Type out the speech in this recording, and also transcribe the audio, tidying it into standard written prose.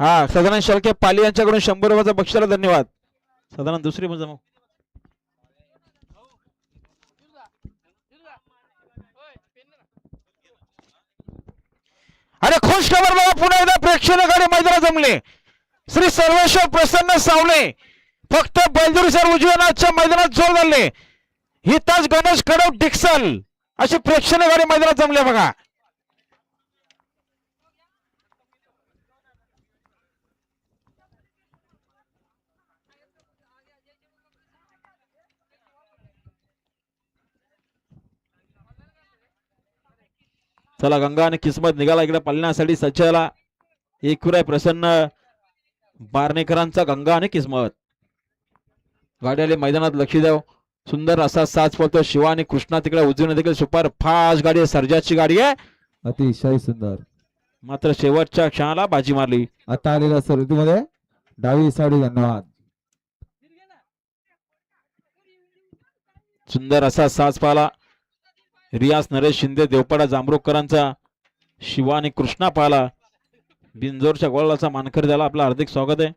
हा सदानंद शेळके पाली यांच्याकडून 100 रुपयाचा बक्षिसाला धन्यवाद. सदानंद दुसरी मजा मग अरे खुश खबर बघा, पुन्हा एकदा प्रेक्षकांकडे मैदानात जमले श्री सर्वेश्वर प्रसन्न सावले. फक्त बैलजोडी सर उजव्या मैदानात जोर झाले. हिताज गणेश कडव डिक्सल अशी प्रेक्षकांकडे मैदानात जमले बघा. चला गंगा आणि किस्मत निघाला इकडे पळण्यासाठी सज्जाला. एकविराय प्रसन्न बारणेकरांचा गंगा आणि किस्मत. गाड्याले मैदानात लक्ष द्याव. सुंदर असा साज पळतो. शिवा आणि कृष्णा तिकडे उजवीने देखील सुपर फास्ट गाडी आहे. सर्जाची गाडी आहे. अतिशय सुंदर. मात्र शेवटच्या क्षणाला बाजी मारली. आता आलेल्या सर्दीमध्ये डावी साडी. धन्यवाद. सुंदर असा साज पाला. रियाज नरेश शिंदे देवपाडा जांभरुकरांचा शिवा आणि कृष्णा पाला. बिंजोरच्या गोळाचा मानकरी झाला. आपलं हार्दिक स्वागत आहे.